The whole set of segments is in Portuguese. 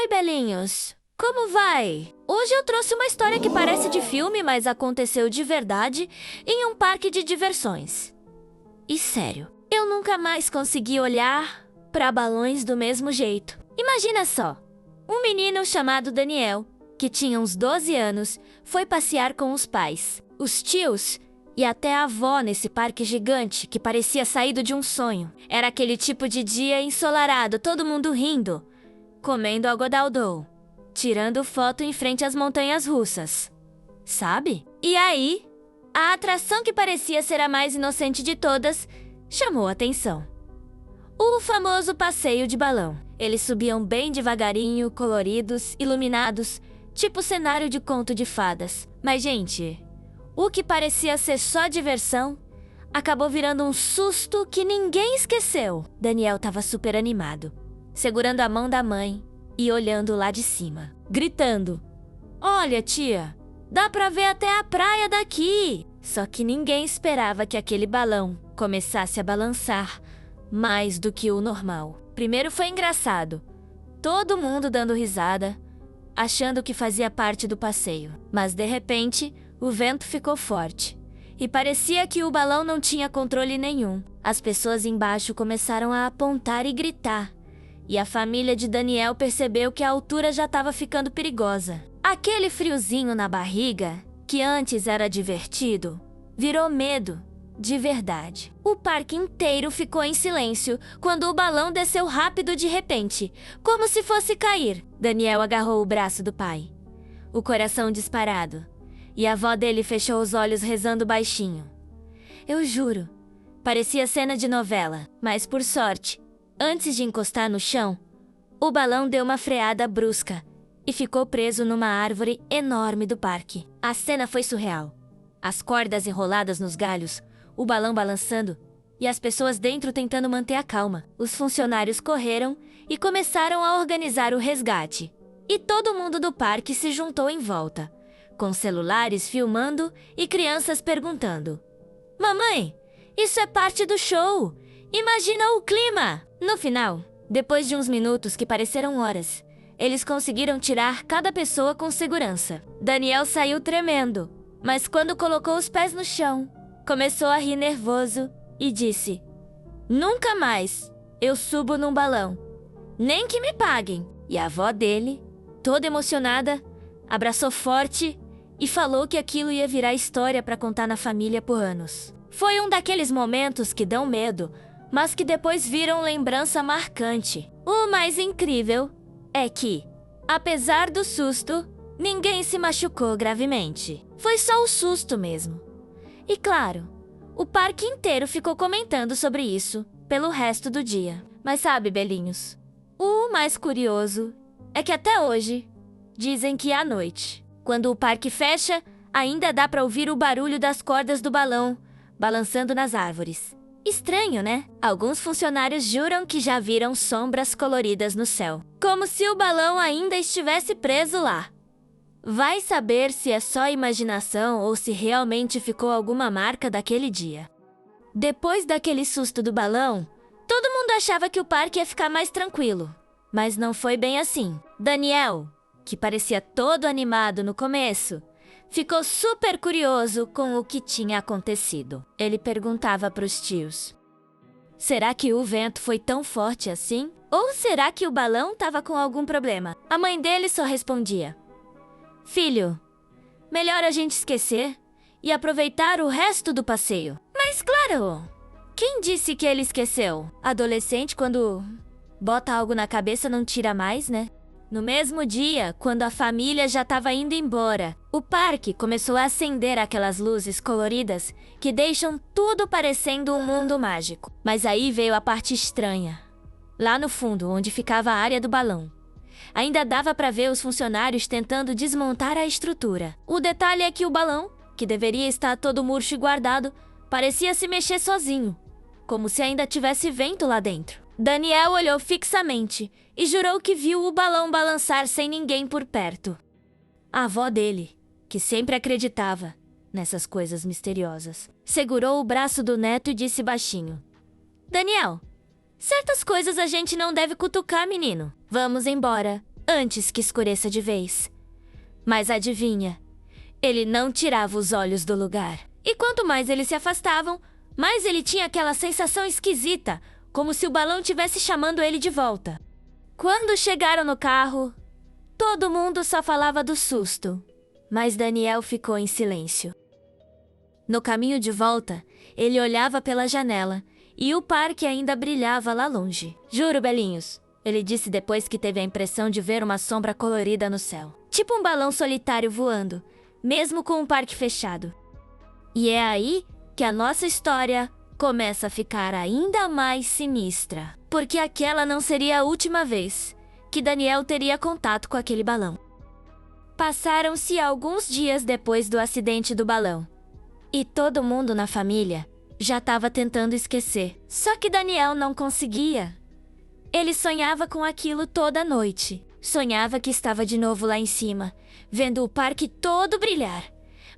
Oi, belinhos! Como vai? Hoje eu trouxe uma história que parece de filme, mas aconteceu de verdade em um parque de diversões. E sério, eu nunca mais consegui olhar para balões do mesmo jeito. Imagina só, um menino chamado Daniel, que tinha uns 12 anos, foi passear com os pais, os tios e até a avó nesse parque gigante que parecia saído de um sonho. Era aquele tipo de dia ensolarado, todo mundo rindo, comendo algodaldou, tirando foto em frente às montanhas russas. Sabe? E aí, a atração que parecia ser a mais inocente de todas chamou a atenção. O famoso passeio de balão. Eles subiam bem devagarinho, coloridos, iluminados, tipo cenário de conto de fadas. Mas, gente, o que parecia ser só diversão acabou virando um susto que ninguém esqueceu. Daniel estava super animado, segurando a mão da mãe e olhando lá de cima, gritando: "Olha, tia, dá pra ver até a praia daqui!" Só que ninguém esperava que aquele balão começasse a balançar mais do que o normal. Primeiro foi engraçado, todo mundo dando risada, achando que fazia parte do passeio. Mas de repente, o vento ficou forte e parecia que o balão não tinha controle nenhum. As pessoas embaixo começaram a apontar e gritar, e a família de Daniel percebeu que a altura já estava ficando perigosa. Aquele friozinho na barriga, que antes era divertido, virou medo de verdade. O parque inteiro ficou em silêncio quando o balão desceu rápido de repente, como se fosse cair. Daniel agarrou o braço do pai, o coração disparado, e a avó dele fechou os olhos rezando baixinho. Eu juro, parecia cena de novela, mas por sorte, antes de encostar no chão, o balão deu uma freada brusca e ficou preso numa árvore enorme do parque. A cena foi surreal. As cordas enroladas nos galhos, o balão balançando e as pessoas dentro tentando manter a calma. Os funcionários correram e começaram a organizar o resgate. E todo mundo do parque se juntou em volta, com celulares filmando e crianças perguntando: "Mamãe, isso é parte do show! Imagina o clima!" No final, depois de uns minutos que pareceram horas, eles conseguiram tirar cada pessoa com segurança. Daniel saiu tremendo, mas quando colocou os pés no chão, começou a rir nervoso e disse: "Nunca mais eu subo num balão, nem que me paguem." E a avó dele, toda emocionada, abraçou forte e falou que aquilo ia virar história para contar na família por anos. Foi um daqueles momentos que dão medo, mas que depois viram lembrança marcante. O mais incrível é que, apesar do susto, ninguém se machucou gravemente. Foi só o susto mesmo. E claro, o parque inteiro ficou comentando sobre isso pelo resto do dia. Mas sabe, belinhos, o mais curioso é que até hoje dizem que à noite, quando o parque fecha, ainda dá pra ouvir o barulho das cordas do balão balançando nas árvores. Estranho, né? Alguns funcionários juram que já viram sombras coloridas no céu, como se o balão ainda estivesse preso lá. Vai saber se é só imaginação ou se realmente ficou alguma marca daquele dia. Depois daquele susto do balão, todo mundo achava que o parque ia ficar mais tranquilo. Mas não foi bem assim. Daniel, que parecia todo animado no começo, ficou super curioso com o que tinha acontecido. Ele perguntava para os tios: será que o vento foi tão forte assim? Ou será que o balão estava com algum problema? A mãe dele só respondia: "Filho, melhor a gente esquecer e aproveitar o resto do passeio." Mas claro, quem disse que ele esqueceu? Adolescente, quando bota algo na cabeça, não tira mais, né? No mesmo dia, quando a família já estava indo embora, o parque começou a acender aquelas luzes coloridas que deixam tudo parecendo um mundo mágico. Mas aí veio a parte estranha. Lá no fundo, onde ficava a área do balão, ainda dava para ver os funcionários tentando desmontar a estrutura. O detalhe é que o balão, que deveria estar todo murcho e guardado, parecia se mexer sozinho, como se ainda tivesse vento lá dentro. Daniel olhou fixamente e jurou que viu o balão balançar sem ninguém por perto. A avó dele, que sempre acreditava nessas coisas misteriosas, segurou o braço do neto e disse baixinho: "Daniel, certas coisas a gente não deve cutucar, menino. Vamos embora antes que escureça de vez. Mas adivinha? Ele não tirava os olhos do lugar. E quanto mais eles se afastavam, mais ele tinha aquela sensação esquisita, como se o balão tivesse chamando ele de volta. Quando chegaram no carro, todo mundo só falava do susto, mas Daniel ficou em silêncio. No caminho de volta, ele olhava pela janela e o parque ainda brilhava lá longe. Juro, Belinhos, ele disse depois que teve a impressão de ver uma sombra colorida no céu. Tipo um balão solitário voando, mesmo com o parque fechado. E é aí que a nossa história começa a ficar ainda mais sinistra. Porque aquela não seria a última vez que Daniel teria contato com aquele balão. Passaram-se alguns dias depois do acidente do balão. E todo mundo na família já estava tentando esquecer. Só que Daniel não conseguia. Ele sonhava com aquilo toda noite. Sonhava que estava de novo lá em cima, vendo o parque todo brilhar.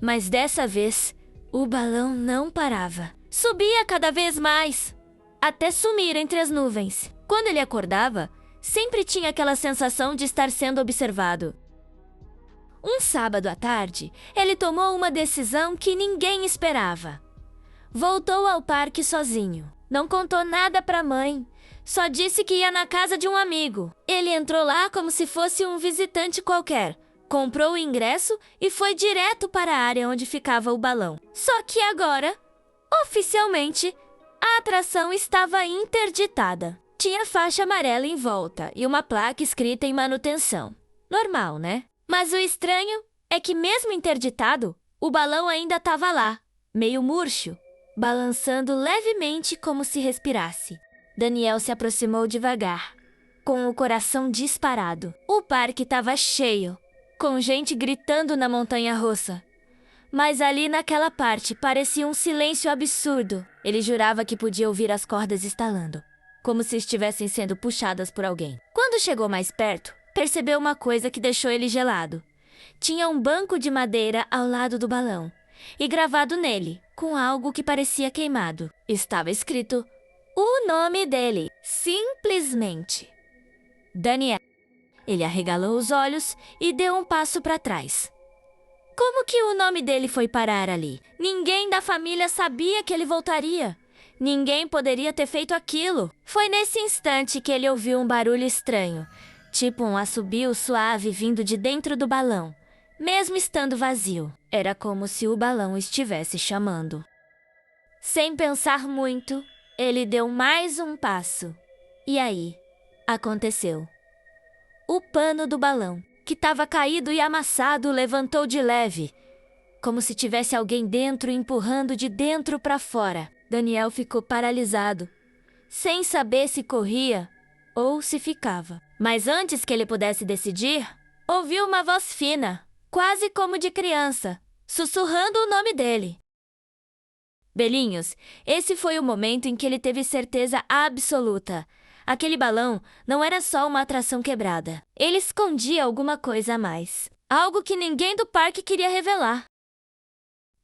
Mas dessa vez, o balão não parava. Subia cada vez mais, até sumir entre as nuvens. Quando ele acordava, sempre tinha aquela sensação de estar sendo observado. Um sábado à tarde, ele tomou uma decisão que ninguém esperava. Voltou ao parque sozinho. Não contou nada para a mãe. Só disse que ia na casa de um amigo. Ele entrou lá como se fosse um visitante qualquer. Comprou o ingresso e foi direto para a área onde ficava o balão. Só que agora, oficialmente, a atração estava interditada. Tinha faixa amarela em volta e uma placa escrita em manutenção. Normal, né? Mas o estranho é que mesmo interditado, o balão ainda estava lá, meio murcho, balançando levemente como se respirasse. Daniel se aproximou devagar, com o coração disparado. O parque estava cheio, com gente gritando na montanha-russa. Mas ali naquela parte parecia um silêncio absurdo. Ele jurava que podia ouvir as cordas estalando, como se estivessem sendo puxadas por alguém. Quando chegou mais perto, percebeu uma coisa que deixou ele gelado. Tinha um banco de madeira ao lado do balão, e gravado nele, com algo que parecia queimado, estava escrito o nome dele, simplesmente Daniel. Ele arregalou os olhos e deu um passo para trás. Como que o nome dele foi parar ali? Ninguém da família sabia que ele voltaria. Ninguém poderia ter feito aquilo. Foi nesse instante que ele ouviu um barulho estranho, tipo um assobio suave vindo de dentro do balão, mesmo estando vazio. Era como se o balão estivesse chamando. Sem pensar muito, ele deu mais um passo. E aí, aconteceu. O pano do balão, que estava caído e amassado, levantou de leve, como se tivesse alguém dentro empurrando de dentro para fora. Daniel ficou paralisado, sem saber se corria ou se ficava. Mas antes que ele pudesse decidir, ouviu uma voz fina, quase como de criança, sussurrando o nome dele. Belinhos, esse foi o momento em que ele teve certeza absoluta. Aquele balão não era só uma atração quebrada. Ele escondia alguma coisa a mais. Algo que ninguém do parque queria revelar.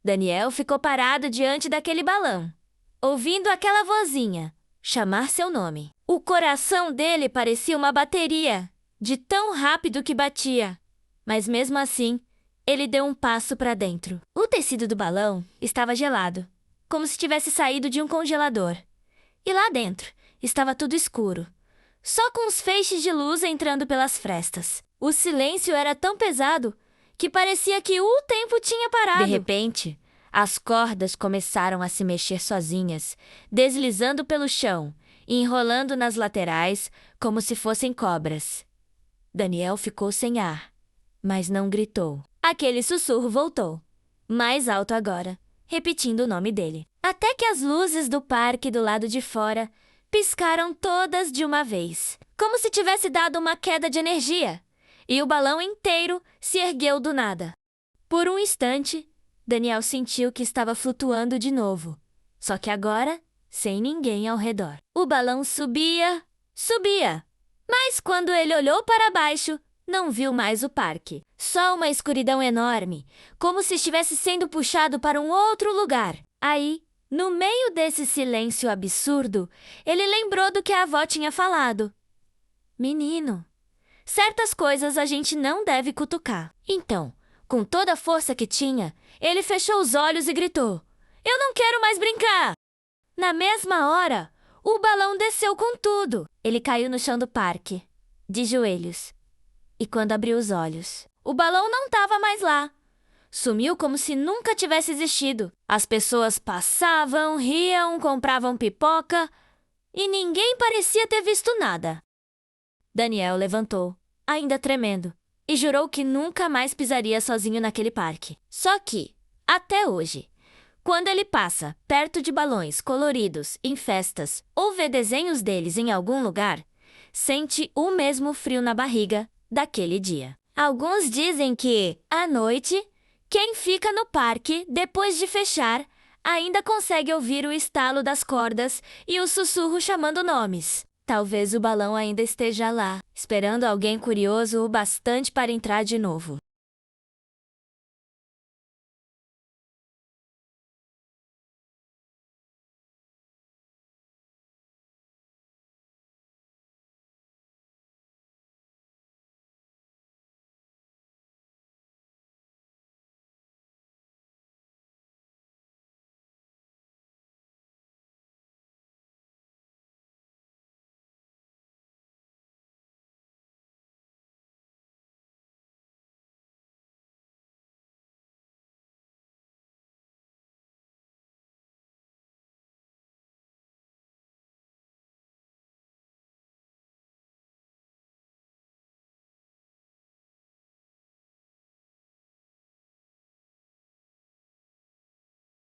Daniel ficou parado diante daquele balão, ouvindo aquela vozinha chamar seu nome. O coração dele parecia uma bateria, de tão rápido que batia. Mas mesmo assim, ele deu um passo para dentro. O tecido do balão estava gelado, como se tivesse saído de um congelador. E lá dentro estava tudo escuro, só com os feixes de luz entrando pelas frestas. O silêncio era tão pesado que parecia que o tempo tinha parado. De repente, as cordas começaram a se mexer sozinhas, deslizando pelo chão e enrolando nas laterais como se fossem cobras. Daniel ficou sem ar, mas não gritou. Aquele sussurro voltou, mais alto agora, repetindo o nome dele. Até que as luzes do parque do lado de fora piscaram todas de uma vez, como se tivesse dado uma queda de energia, e o balão inteiro se ergueu do nada. Por um instante, Daniel sentiu que estava flutuando de novo, só que agora, sem ninguém ao redor. O balão subia, subia, mas quando ele olhou para baixo, não viu mais o parque. Só uma escuridão enorme, como se estivesse sendo puxado para um outro lugar. Aí, no meio desse silêncio absurdo, ele lembrou do que a avó tinha falado. Menino, certas coisas a gente não deve cutucar. Então, com toda a força que tinha, ele fechou os olhos e gritou: "Eu não quero mais brincar!" Na mesma hora, o balão desceu com tudo. Ele caiu no chão do parque, de joelhos. E quando abriu os olhos, o balão não estava mais lá. Sumiu como se nunca tivesse existido. As pessoas passavam, riam, compravam pipoca e ninguém parecia ter visto nada. Daniel levantou, ainda tremendo, e jurou que nunca mais pisaria sozinho naquele parque. Só que, até hoje, quando ele passa perto de balões coloridos em festas ou vê desenhos deles em algum lugar, sente o mesmo frio na barriga daquele dia. Alguns dizem que, à noite, quem fica no parque depois de fechar ainda consegue ouvir o estalo das cordas e o sussurro chamando nomes. Talvez o balão ainda esteja lá, esperando alguém curioso o bastante para entrar de novo.